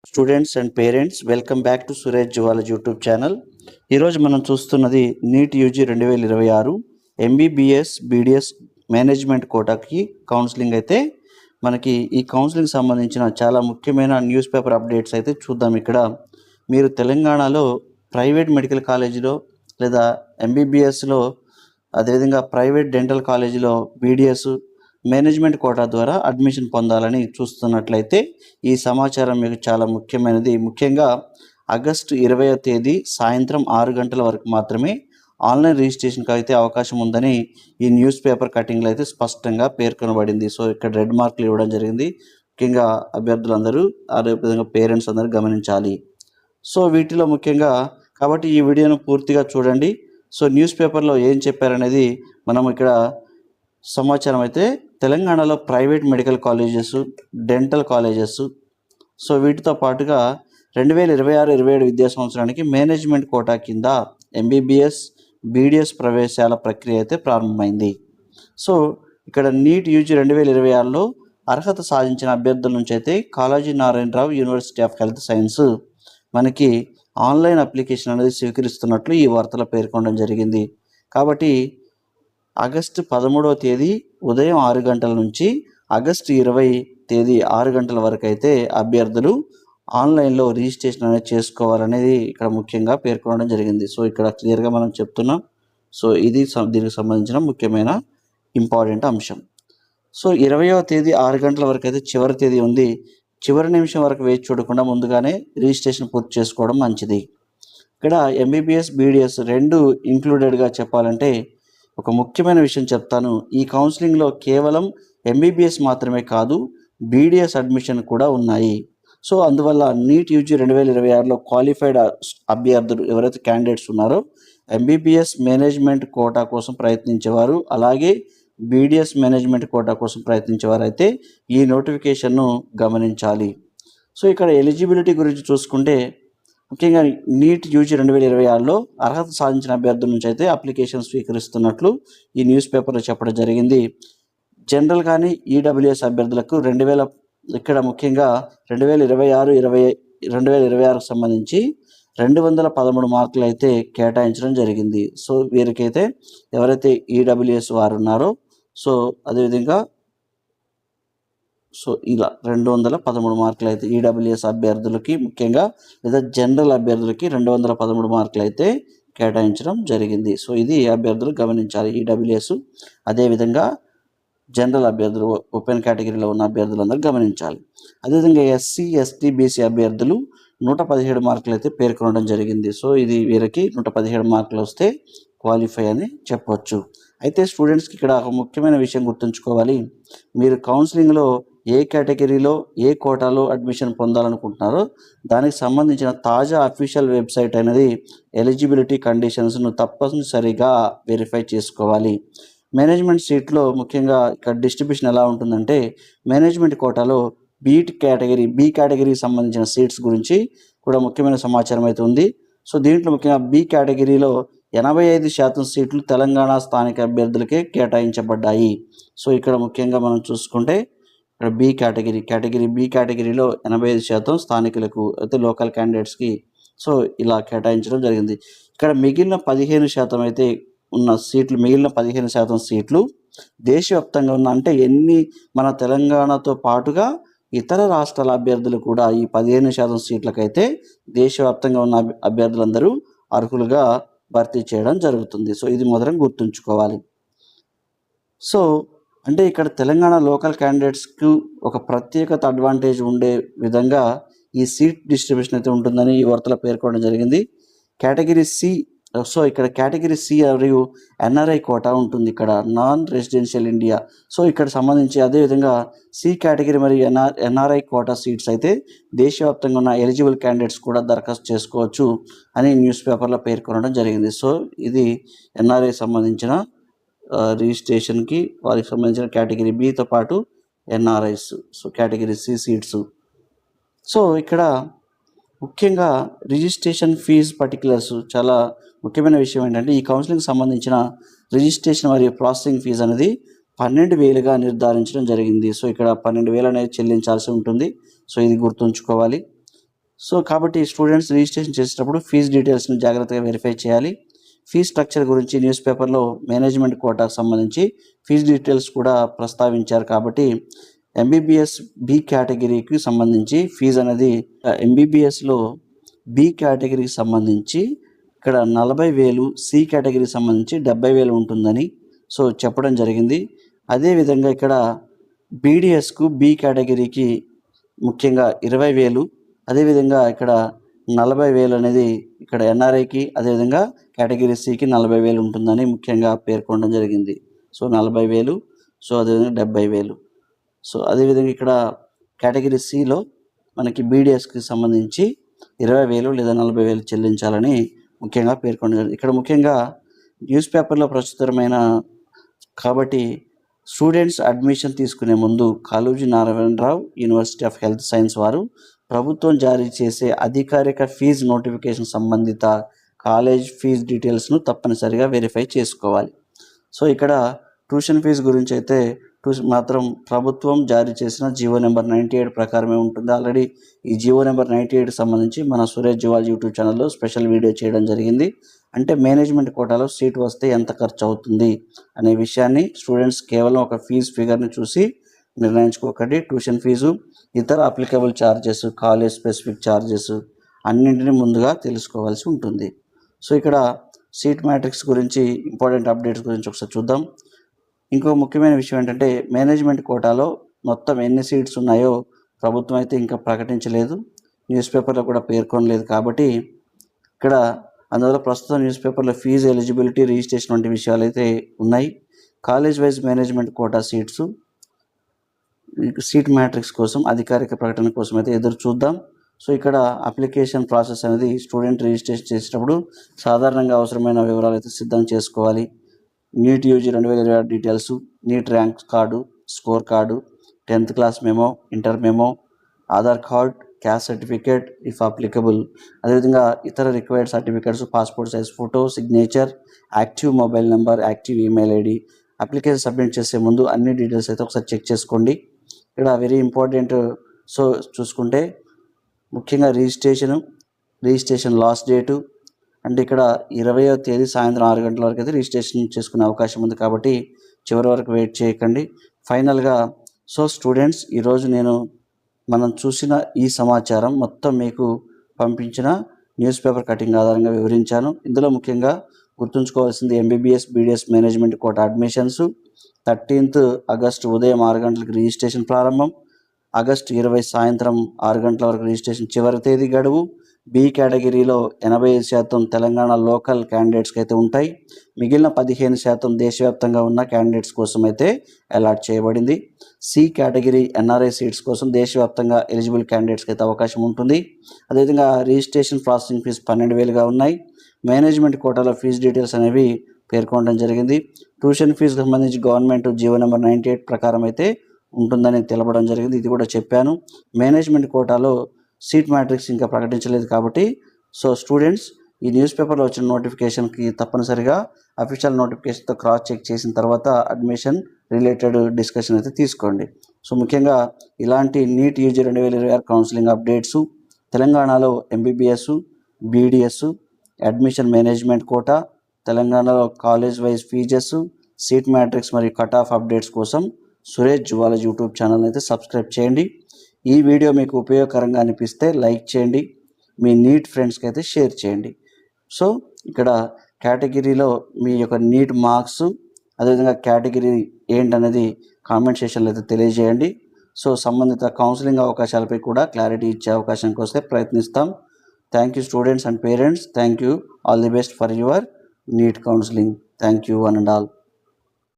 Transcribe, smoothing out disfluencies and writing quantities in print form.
Students and parents welcome back to Suresh zoology YouTube channel. ఈరోజు మనం చూస్తున్నది NEET UG 2026 MBBS BDS management కోటాకి counselling అయితే మనకి ఈ కౌన్సిలింగ్ సంబంధించిన చాలా ముఖ్యమైన న్యూస్ పేపర్ అప్డేట్స్ అయితే చూద్దాం. ఇక్కడ మీరు తెలంగాణలో ప్రైవేట్ మెడికల్ కాలేజీలో లేదా ఎంబీబీఎస్లో అదేవిధంగా ప్రైవేట్ డెంటల్ కాలేజీలో బీడిఎస్ మేనేజ్మెంట్ కోటా ద్వారా అడ్మిషన్ పొందాలని చూస్తున్నట్లయితే ఈ సమాచారం మీకు చాలా ముఖ్యమైనది. ముఖ్యంగా ఆగస్టు 20వ తేదీ సాయంత్రం 6 గంటల వరకు మాత్రమే ఆన్లైన్ రిజిస్ట్రేషన్కి అయితే అవకాశం ఉందని ఈ న్యూస్ పేపర్ కటింగ్లో అయితే స్పష్టంగా పేర్కొనబడింది. సో ఇక్కడ రెడ్ మార్కులు ఇవ్వడం జరిగింది. ముఖ్యంగా అభ్యర్థులందరూ అదేవిధంగా పేరెంట్స్ అందరూ గమనించాలి. సో వీటిలో ముఖ్యంగా కాబట్టి ఈ వీడియోను పూర్తిగా చూడండి. సో న్యూస్ పేపర్లో ఏం చెప్పారనేది మనం ఇక్కడ సమాచారం అయితే తెలంగాణలో private medical colleges, dental colleges, so వీటితో పాటుగా 2026-27 విద్యా సంవత్సరానికి మేనేజ్మెంట్ కోటా కింద ఎంబీబీఎస్ బీడిఎస్ ప్రవేశాల ప్రక్రియ అయితే ప్రారంభమైంది. సో ఇక్కడ నీట్ యూజీ 2026లో అర్హత సాధించిన అభ్యర్థుల నుంచి అయితే Kaloji Narayana Rao university of health science మనకి ఆన్లైన్ అప్లికేషన్ అనేది స్వీకరిస్తున్నట్లు ఈ వార్తలో పేర్కొనడం జరిగింది. కాబట్టి ఆగస్టు 13వ తేదీ ఉదయం 6 గంటల నుంచి ఆగస్టు 20 తేదీ 6 గంటల వరకు అయితే అభ్యర్థులు ఆన్లైన్లో రిజిస్ట్రేషన్ అనేది చేసుకోవాలనేది ఇక్కడ ముఖ్యంగా పేర్కొనడం జరిగింది. సో ఇక్కడ క్లియర్గా మనం చెప్తున్నాం. సో ఇది దీనికి సంబంధించిన ముఖ్యమైన ఇంపార్టెంట్ అంశం. సో 20వ తేదీ 6 గంటల వరకు అయితే చివరి తేదీ ఉంది. చివరి నిమిషం వరకు వేచి చూడకుండా ముందుగానే రిజిస్ట్రేషన్ పూర్తి చేసుకోవడం మంచిది. ఇక్కడ ఎంబీబీఎస్ బీడిఎస్ రెండు ఇంక్లూడెడ్గా చెప్పాలంటే ఒక ముఖ్యమైన విషయం చెప్తాను. ఈ కౌన్సిలింగ్లో కేవలం ఎంబీబీఎస్ మాత్రమే కాదు, బీడిఎస్ అడ్మిషన్ కూడా ఉన్నాయి. సో అందువల్ల నీట్ యూజీ 2026లో క్వాలిఫైడ్ అభ్యర్థులు ఎవరైతే క్యాండిడేట్స్ ఉన్నారో ఎంబీబీఎస్ మేనేజ్మెంట్ కోటా కోసం ప్రయత్నించేవారు, అలాగే బీడిఎస్ మేనేజ్మెంట్ కోటా కోసం ప్రయత్నించేవారు అయితే ఈ నోటిఫికేషన్ను గమనించాలి. సో ఇక్కడ ఎలిజిబిలిటీ గురించి చూసుకుంటే ముఖ్యంగా నీట్ యూజీ 2026లో అర్హత సాధించిన అభ్యర్థుల నుంచి అయితే అప్లికేషన్ స్వీకరిస్తున్నట్లు ఈ న్యూస్ పేపర్లో చెప్పడం జరిగింది. జనరల్ కానీ ఈడబ్ల్యూఎస్ అభ్యర్థులకు ఇక్కడ ముఖ్యంగా 2026కు సంబంధించి 213 మార్కులు అయితే కేటాయించడం జరిగింది. సో వీరికైతే ఎవరైతే ఈడబ్ల్యూఎస్ వారు ఉన్నారో సో అదేవిధంగా సో ఇలా 213 మార్కులు అయితే ఈడబ్ల్యూఎస్ అభ్యర్థులకి ముఖ్యంగా లేదా జనరల్ అభ్యర్థులకి 213 మార్కులు అయితే కేటాయించడం జరిగింది. సో ఇది అభ్యర్థులు గమనించాలి. ఈడబ్ల్యూఎస్ అదేవిధంగా జనరల్ అభ్యర్థులు ఓపెన్ కేటగిరీలో ఉన్న అభ్యర్థులందరూ గమనించాలి. అదేవిధంగా ఎస్సీ ఎస్టీ బీసీ అభ్యర్థులు 117 మార్కులు అయితే పేర్కొనడం జరిగింది. సో ఇది వీరికి 117 మార్కులు వస్తే క్వాలిఫై అని చెప్పవచ్చు. అయితే స్టూడెంట్స్కి ఇక్కడ ఒక ముఖ్యమైన విషయం గుర్తుంచుకోవాలి. మీరు కౌన్సిలింగ్లో ఏ కేటగిరీలో ఏ కోటాలో అడ్మిషన్ పొందాలనుకుంటున్నారో దానికి సంబంధించిన తాజా అఫీషియల్ వెబ్సైట్ అనేది ఎలిజిబిలిటీ కండిషన్స్ను తప్పనిసరిగా వెరిఫై చేసుకోవాలి. మేనేజ్మెంట్ సీట్లో ముఖ్యంగా ఇక్కడ డిస్ట్రిబ్యూషన్ ఎలా ఉంటుందంటే మేనేజ్మెంట్ కోటాలో బి కేటగిరీకి సంబంధించిన సీట్స్ గురించి కూడా ముఖ్యమైన సమాచారం అయితే ఉంది. సో దీంట్లో ముఖ్యంగా బి కేటగిరీలో 85% సీట్లు తెలంగాణ స్థానిక అభ్యర్థులకే కేటాయించబడ్డాయి. సో ఇక్కడ ముఖ్యంగా మనం చూసుకుంటే ఇక్కడ బి కేటగిరీలో 85% స్థానికులకు అయితే లోకల్ క్యాండిడేట్స్కి సో ఇలా కేటాయించడం జరిగింది. ఇక్కడ మిగిలిన 15% అయితే ఉన్న సీట్లు మిగిలిన 15% సీట్లు దేశవ్యాప్తంగా ఉన్న అంటే మన తెలంగాణతో పాటుగా ఇతర రాష్ట్రాల అభ్యర్థులు కూడా ఈ 15% సీట్లకైతే దేశవ్యాప్తంగా ఉన్న అభ్యర్థులందరూ అర్హులుగా భర్తీ చేయడం జరుగుతుంది. సో ఇది మొదట గుర్తుంచుకోవాలి. సో అంటే ఇక్కడ తెలంగాణ లోకల్ క్యాండిడేట్స్కు ఒక ప్రత్యేకత అడ్వాంటేజ్ ఉండే విధంగా ఈ సీట్ డిస్ట్రిబ్యూషన్ అయితే ఉంటుందని ఈ వార్తలో పేర్కొనడం జరిగింది. కేటగిరీ సి సో ఇక్కడ కేటగిరీ సి మరియు ఎన్ఆర్ఐ కోటా ఉంటుంది, ఇక్కడ నాన్ రెసిడెన్షియల్ ఇండియా. సో ఇక్కడ సంబంధించి అదేవిధంగా సి కేటగిరీ మరియు ఎన్ఆర్ఐ కోటా సీట్స్ అయితే దేశవ్యాప్తంగా ఉన్న ఎలిజిబుల్ క్యాండిడేట్స్ కూడా దరఖాస్తు చేసుకోవచ్చు అని న్యూస్ పేపర్లో పేర్కొనడం జరిగింది. సో ఇది ఎన్ఆర్ఐ సంబంధించిన రిజిస్ట్రేషన్కి వారికి సంబంధించిన కేటగిరీ బితో పాటు NRIs so category C seats. So ఇక్కడ ముఖ్యంగా రిజిస్ట్రేషన్ ఫీజు పర్టికులర్స్ చాలా ముఖ్యమైన విషయం ఏంటంటే ఈ కౌన్సిలింగ్ సంబంధించిన రిజిస్ట్రేషన్ మరియు ప్రాసెసింగ్ ఫీజు అనేది 12,000గా నిర్ధారించడం జరిగింది. సో ఇక్కడ 12,000 అనేది చెల్లించాల్సి ఉంటుంది. సో ఇది గుర్తుంచుకోవాలి. సో కాబట్టి స్టూడెంట్స్ రిజిస్ట్రేషన్ చేసేటప్పుడు ఫీజు డీటెయిల్స్ని జాగ్రత్తగా వెరిఫై చేయాలి. ఫీజ్ స్ట్రక్చర్ గురించి న్యూస్ పేపర్లో మేనేజ్మెంట్ కోటాకు సంబంధించి ఫీజు డీటెయిల్స్ కూడా ప్రస్తావించారు. కాబట్టి ఎంబీబీఎస్ బి కేటగిరీకి సంబంధించి ఫీజు అనేది ఎంబీబీఎస్లో బి కేటగిరీకి సంబంధించి ఇక్కడ 40,000, సి కేటగిరీకి సంబంధించి 70,000 ఉంటుందని సో చెప్పడం జరిగింది. అదేవిధంగా ఇక్కడ బీడీఎస్కు బి కేటగిరీకి ముఖ్యంగా 20,000, అదేవిధంగా ఇక్కడ 40,000 అనేది ఇక్కడ ఎన్ఆర్ఐకి, అదేవిధంగా కేటగిరీ సికి 40,000 ఉంటుందని ముఖ్యంగా పేర్కొనడం జరిగింది. సో 40,000, సో అదేవిధంగా 70,000. సో అదేవిధంగా ఇక్కడ కేటగిరీ సిలో మనకి బీడీఎస్కి సంబంధించి 20,000 లేదా 40,000 చెల్లించాలని ముఖ్యంగా పేర్కొనడం జరిగింది. ఇక్కడ ముఖ్యంగా న్యూస్ పేపర్లో ప్రచురితమైన కాబట్టి స్టూడెంట్స్ అడ్మిషన్ తీసుకునే ముందు Kaloji Narayana Rao university of health science వారు ప్రభుత్వం జారీ చేసే అధికారిక ఫీజు నోటిఫికేషన్ సంబంధిత కాలేజ్ ఫీజు డీటెయిల్స్ను తప్పనిసరిగా వెరిఫై చేసుకోవాలి. సో ఇక్కడ ట్యూషన్ ఫీజు గురించి అయితే మాత్రం ప్రభుత్వం జారీ చేసిన జీవో నెంబర్ 98 ప్రకారమే ఉంటుంది. ఆల్రెడీ ఈ జీవో నెంబర్ 98 సంబంధించి మన సురేష్ జువాలజీ యూట్యూబ్ ఛానల్లో స్పెషల్ వీడియో చేయడం జరిగింది. అంటే మేనేజ్మెంట్ కోటాలో సీట్ వస్తే ఎంత ఖర్చు అవుతుంది అనే విషయాన్ని స్టూడెంట్స్ కేవలం ఒక ఫీజు ఫిగర్ని చూసి నిర్ణయించుకోకండి. ట్యూషన్ ఫీజు, ఇతర applicable charges, college specific charges అన్నింటినీ ముందుగా తెలుసుకోవాల్సి ఉంటుంది. సో ఇక్కడ సీట్ మ్యాట్రిక్స్ గురించి ఇంపార్టెంట్ అప్డేట్స్ గురించి ఒకసారి చూద్దాం. ఇంకో ముఖ్యమైన విషయం ఏంటంటే మేనేజ్మెంట్ కోటాలో మొత్తం ఎన్ని సీట్స్ ఉన్నాయో ప్రభుత్వం అయితే ఇంకా ప్రకటించలేదు, న్యూస్ పేపర్లో కూడా పేర్కొనలేదు. కాబట్టి ఇక్కడ అందువల్ల ప్రస్తుతం న్యూస్ పేపర్లో ఫీజు, ఎలిజిబిలిటీ, రిజిస్ట్రేషన్ వంటి విషయాలు అయితే ఉన్నాయి. College wise management quota seat matrix కోసం అధికారిక ప్రకటన కోసం అయితే ఎదురు చూద్దాం. సో ఇక్కడ అప్లికేషన్ ప్రాసెస్ అనేది స్టూడెంట్ రిజిస్ట్రేషన్ చేసేటప్పుడు సాధారణంగా అవసరమైన వివరాలు అయితే సిద్ధం చేసుకోవాలి. NEET UG 2026 details, NEET rank card, score card, 10th class memo, inter memo, Aadhaar card, caste certificate if applicable, అదేవిధంగా ఇతర required certificates, passport size photo, signature, active mobile number, active email ID. Application submit చేసే ముందు అన్ని details అయితే ఒకసారి check చేసుకోండి. ఇక్కడ very important. So చూసుకుంటే ముఖ్యంగా రిజిస్ట్రేషన్ లాస్ట్ డేటు అంటే ఇక్కడ 20వ తేదీ సాయంత్రం 6 గంటల వరకు అయితే రిజిస్ట్రేషన్ చేసుకునే అవకాశం ఉంది. కాబట్టి చివరి వరకు వెయిట్ చేయకండి. ఫైనల్గా సో స్టూడెంట్స్, ఈరోజు మనం చూసిన ఈ సమాచారం మొత్తం మీకు పంపించిన న్యూస్ పేపర్ కటింగ్ ఆధారంగా వివరించాను. ఇందులో ముఖ్యంగా గుర్తుంచుకోవాల్సింది MBBS BDS management quota admissions 13th August ఉదయం 6 గంటలకు రిజిస్ట్రేషన్ ప్రారంభం, ఆగస్టు 20 సాయంత్రం 6 గంటల వరకు రిజిస్ట్రేషన్ చివరి తేదీ గడువు. బి కేటగిరీలో 85% తెలంగాణ లోకల్ క్యాండిడేట్స్కి అయితే ఉంటాయి. మిగిలిన 15% దేశవ్యాప్తంగా ఉన్న క్యాండిడేట్స్ కోసం అయితే అలాట్ చేయబడింది. సి కేటగిరీ ఎన్ఆర్ఐ సీట్స్ కోసం దేశవ్యాప్తంగా ఎలిజిబుల్ క్యాండిడేట్స్కి అయితే అవకాశం ఉంటుంది. అదేవిధంగా రిజిస్ట్రేషన్ ప్రాసెసింగ్ ఫీజు 12,000గా ఉన్నాయి. మేనేజ్మెంట్ కోటాలో ఫీజు డీటెయిల్స్ అనేవి పేర్కొనడం జరిగింది. ట్యూషన్ ఫీజుకి సంబంధించి గవర్నమెంట్ జీవో నెంబర్ 98 ప్రకారం అయితే ఉంటుందని తెలపడం జరిగింది. ఇది కూడా చెప్పాను. మేనేజ్మెంట్ కోటాలో సీట్ మ్యాట్రిక్స్ ఇంకా ప్రకటించలేదు. కాబట్టి సో స్టూడెంట్స్, ఈ న్యూస్ పేపర్లో వచ్చిన నోటిఫికేషన్కి తప్పనిసరిగా అఫీషియల్ నోటిఫికేషన్తో క్రాస్ చెక్ చేసిన తర్వాత అడ్మిషన్ రిలేటెడ్ డిస్కషన్ అయితే తీసుకోండి. సో ముఖ్యంగా ఇలాంటి నీట్ యూజీ 2026 కౌన్సిలింగ్ అప్డేట్స్, తెలంగాణలో MBBS, BDS, admission management quota, తెలంగాణలో college wise fees, seat matrix మరియు కట్ ఆఫ్ అప్డేట్స్ కోసం సురేష్ జువాలజీ యూట్యూబ్ ఛానల్ అయితే సబ్స్క్రైబ్ చేయండి. ఈ వీడియో మీకు ఉపయోగకరంగా అనిపిస్తే లైక్ చేయండి, మీ నీట్ ఫ్రెండ్స్కి అయితే షేర్ చేయండి. సో ఇక్కడ కేటగిరీలో మీ యొక్క నీట్ మార్క్స్, అదేవిధంగా కేటగిరీ ఏంటనేది కామెంట్ సెక్షన్లో అయితే తెలియజేయండి. సో సంబంధిత కౌన్సిలింగ్ అవకాశాలపై కూడా క్లారిటీ ఇచ్చే అవకాశం కోసం ప్రయత్నిస్తాం. Thank you students and parents. Thank you. All the best for your NEET counselling. Thank you one and all.